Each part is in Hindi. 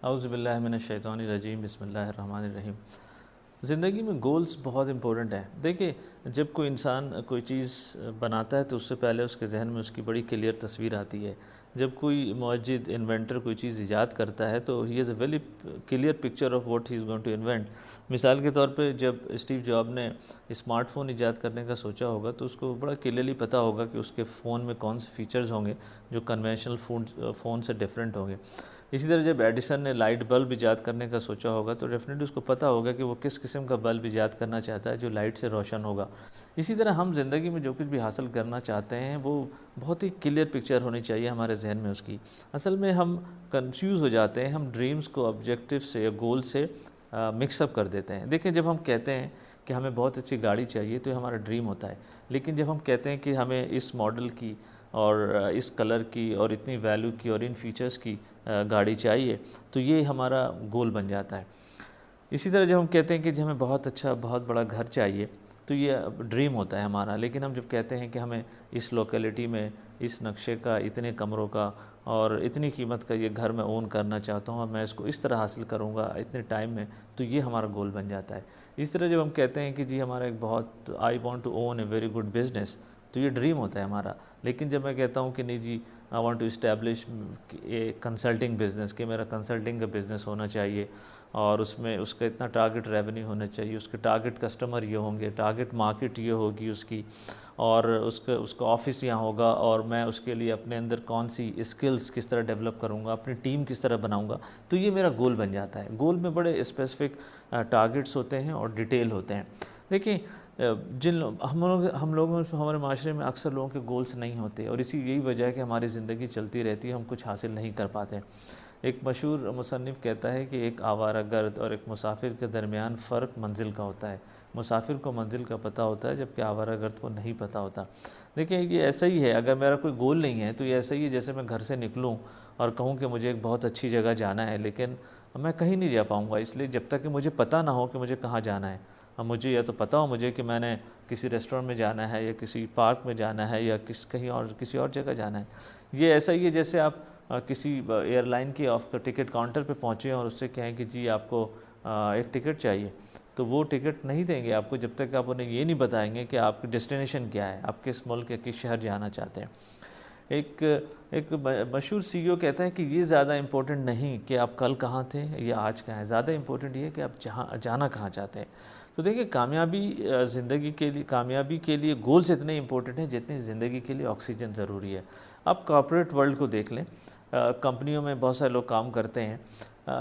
औज़ु बिल्लाहि मिनश शैतानिर रजीम बिस्मिल्लाहिर रहमानिर रहीम। ज़िंदगी में गोल्स बहुत इंपॉर्टेंट है। देखिए, जब कोई इंसान कोई चीज़ बनाता है तो उससे पहले उसके ज़हन में उसकी बड़ी क्लियर तस्वीर आती है। जब कोई मुवज्जिद इन्वेंटर कोई चीज़ ईजाद करता है तो ही has a very clear picture of what he is going to invent. मिसाल के तौर पे जब स्टीव जॉब ने स्मार्टफ़ोन ईजाद करने का सोचा होगा तो उसको बड़ा क्लियरली पता होगा कि उसके फ़ोन में कौन से फ़ीचर्स होंगे जो कन्वेंशनल फ़ोन से डिफरेंट होंगे। इसी तरह जब एडिसन ने लाइट बल्ब ईजाद करने का सोचा होगा तो डेफिनेटली उसको पता होगा कि वो किस किस्म का बल्ब ईजाद करना चाहता है जो लाइट से रोशन होगा। इसी तरह हम ज़िंदगी में जो कुछ भी हासिल करना चाहते हैं वो बहुत ही क्लियर पिक्चर होनी चाहिए हमारे जहन में उसकी। असल में हम कंफ्यूज हो जाते हैं, हम ड्रीम्स को ऑब्जेक्टिव से या गोल से मिक्सअप कर देते हैं। देखिए, जब हम कहते हैं कि हमें बहुत अच्छी गाड़ी चाहिए तो ये हमारा ड्रीम होता है, लेकिन जब हम कहते हैं कि हमें इस मॉडल की और इस कलर की और इतनी वैल्यू की और इन फीचर्स की गाड़ी चाहिए तो ये हमारा गोल बन जाता है। इसी तरह जब हम कहते हैं कि जी हमें बहुत अच्छा बहुत बड़ा घर चाहिए तो ये ड्रीम होता है हमारा, लेकिन हम जब कहते हैं कि हमें इस लोकेलिटी में इस नक्शे का, इतने कमरों का और इतनी कीमत का ये घर मैं ओन करना चाहता हूँ और मैं इसको इस तरह हासिल करूँगा इतने टाइम में, तो ये हमारा गोल बन जाता है। इस तरह जब हम कहते हैं कि जी हमारा एक बहुत I want to own a very good business, तो ये ड्रीम होता है हमारा। लेकिन जब मैं कहता हूँ कि नहीं जी I want to establish a consulting business, कि मेरा कंसल्टिंग का बिज़नेस होना चाहिए और उसमें उसका इतना टारगेट रेवेन्यू होना चाहिए, उसके टारगेट कस्टमर ये होंगे, टारगेट मार्केट ये होगी उसकी, और उसका ऑफिस यहाँ होगा और मैं उसके लिए अपने अंदर कौन सी स्किल्स किस तरह डेवलप करूँगा, अपनी टीम किस तरह बनाऊँगा, तो ये मेरा गोल बन जाता है। गोल में बड़े स्पेसिफिक टारगेट्स होते हैं और डिटेल होते हैं। देखिए, हम लोगों हमारे माशरे में अक्सर लोगों के गोल्स नहीं होते और इसी यही वजह है कि हमारी ज़िंदगी चलती रहती है, हम कुछ हासिल नहीं कर पाते। एक मशहूर मुसन्निफ़ कहता है कि एक आवारागर्द और एक मुसाफिर के दरमियान फ़र्क मंजिल का होता है। मुसाफिर को मंजिल का पता होता है जबकि आवारागर्द को नहीं पता होता। देखिए, ये ऐसा ही है, अगर मेरा कोई गोल नहीं है तो ये ऐसा ही है जैसे मैं घर से निकलूँ और कहूँ कि मुझे एक बहुत अच्छी जगह जाना है, लेकिन मैं कहीं नहीं जा पाऊँगा, इसलिए जब तक कि मुझे पता ना हो कि मुझे कहाँ जाना है। अब मुझे या तो पता हो मुझे कि मैंने किसी रेस्टोरेंट में जाना है या किसी पार्क में जाना है या किसी और जगह जाना है। ये ऐसा ही है जैसे आप किसी एयरलाइन के ऑफ टिकट काउंटर पे पहुँचे और उससे कहें कि जी आपको एक टिकट चाहिए, तो वो टिकट नहीं देंगे आपको जब तक आप उन्हें ये नहीं बताएंगे कि आपकी डेस्टिनेशन क्या है, आप किस मुल्क या किस शहर जाना चाहते हैं। एक एक मशहूर सीईओ कहता है कि ये ज़्यादा इम्पोर्टेंट नहीं कि आप कल कहाँ थे या आज कहाँ हैं, ज़्यादा इम्पोर्टेंट ये है कि आप जाना कहाँ चाहते हैं। तो देखिए, कामयाबी के लिए गोल्स इतने इम्पोर्टेंट हैं जितनी ज़िंदगी के लिए ऑक्सीजन ज़रूरी है। आप कॉर्पोरेट वर्ल्ड को देख लें, कंपनियों में बहुत सारे लोग काम करते हैं।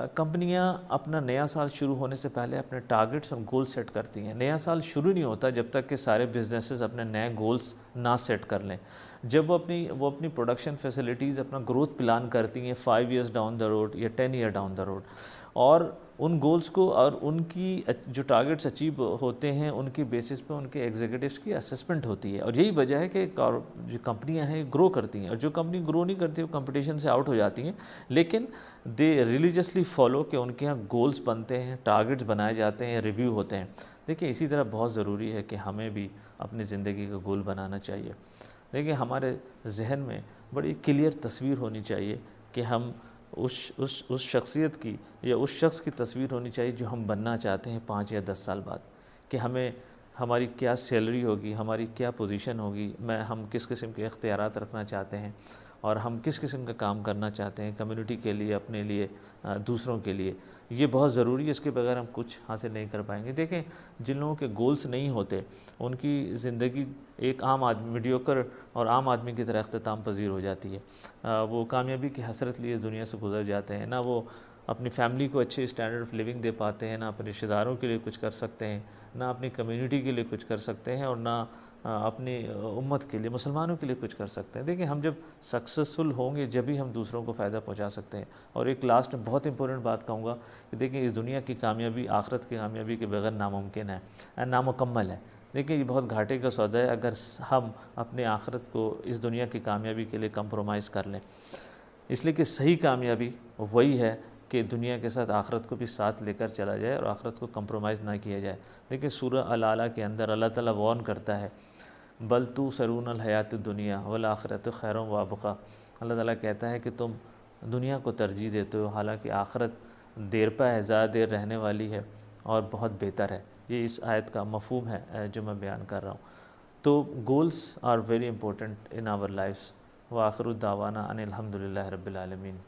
कंपनियां अपना नया साल शुरू होने से पहले अपने टारगेट्स और गोल सेट करती हैं। नया साल शुरू नहीं होता जब तक कि सारे बिजनेसेस अपने नए गोल्स ना सेट कर लें। जब वो अपनी प्रोडक्शन फैसिलिटीज़ अपना ग्रोथ प्लान करती हैं 5 ईयर्स डाउन द रोड या 10 ईयर डाउन द रोड, और उन गोल्स को और उनकी जो टारगेट्स अचीव होते हैं उनकी बेसिस पे उनके एग्जीक्यूटिव्स की असेसमेंट होती है। और यही वजह है कि जो कंपनियां हैं ग्रो करती हैं, और जो कंपनी ग्रो नहीं करती वो कंपटीशन से आउट हो जाती हैं। लेकिन दे रिलीजियसली फॉलो कि उनके यहाँ गोल्स बनते हैं, टारगेट्स बनाए जाते हैं, रिव्यू होते हैं। देखिए, इसी तरह बहुत ज़रूरी है कि हमें भी अपनी ज़िंदगी का गोल बनाना चाहिए। देखिए, हमारे जहन में बड़ी क्लियर तस्वीर होनी चाहिए कि हम उस शख्सियत की या उस शख्स की तस्वीर होनी चाहिए जो हम बनना चाहते हैं 5 या 10 साल बाद, कि हमारी क्या सैलरी होगी, हमारी क्या पोजीशन होगी, हम किस किस्म के इख्तियारात रखना चाहते हैं और हम किस किस्म का काम करना चाहते हैं कम्युनिटी के लिए, अपने लिए, दूसरों के लिए। ये बहुत ज़रूरी है, इसके बगैर हम कुछ हासिल नहीं कर पाएंगे। देखें, जिन लोगों के गोल्स नहीं होते उनकी ज़िंदगी एक आम आदमी, मीडियोकर और आम आदमी की तरह अख्तिताम पजीर हो जाती है। वो कामयाबी की हसरत लिए इस दुनिया से गुजर जाते हैं। ना वो अपनी फैमिली को अच्छे स्टैंडर्ड ऑफ लिविंग दे पाते हैं, ना अपने रिश्तेदारों के लिए कुछ कर सकते हैं, ना अपनी कम्युनिटी के लिए कुछ कर सकते हैं, और ना अपनी उम्मत के लिए, मुसलमानों के लिए कुछ कर सकते हैं। देखिए, हम जब सक्सेसफुल होंगे जब ही हम दूसरों को फ़ायदा पहुंचा सकते हैं। और एक लास्ट में बहुत इंपॉर्टेंट बात कहूँगा कि देखिए, इस दुनिया की कामयाबी आखिरत की कामयाबी के बगैर नामुमकिन है, नामुकम्मल है। देखिए, ये बहुत घाटे का सौदा है अगर हम अपने आखिरत को इस दुनिया की कामयाबी के लिए कंप्रोमाइज़ कर लें। इसलिए कि सही कामयाबी वही है कि दुनिया के साथ आखिरत को भी साथ लेकर चला जाए और आखिरत को कंप्रोमाइज़ ना किया जाए। देखिए, सूरह अल आला के अंदर अल्लाह ताला वार्न करता है, बल तू सरून अल हयात दुनिया वल आखिरत खैरुम व अबक़ा। अल्लाह ताला कहता है कि तुम दुनिया को तरजीह देते हो, हालांकि आखिरत देर पा है, ज़्यादा देर रहने वाली है और बहुत बेहतर है। ये इस आयत का मफ़हूम है जो मैं बयान कर रहा हूँ। तो goals are very important in our lives. व आखिर दावाना अनिल हम्दुलिल्लाहि रब्बिल आलमीन।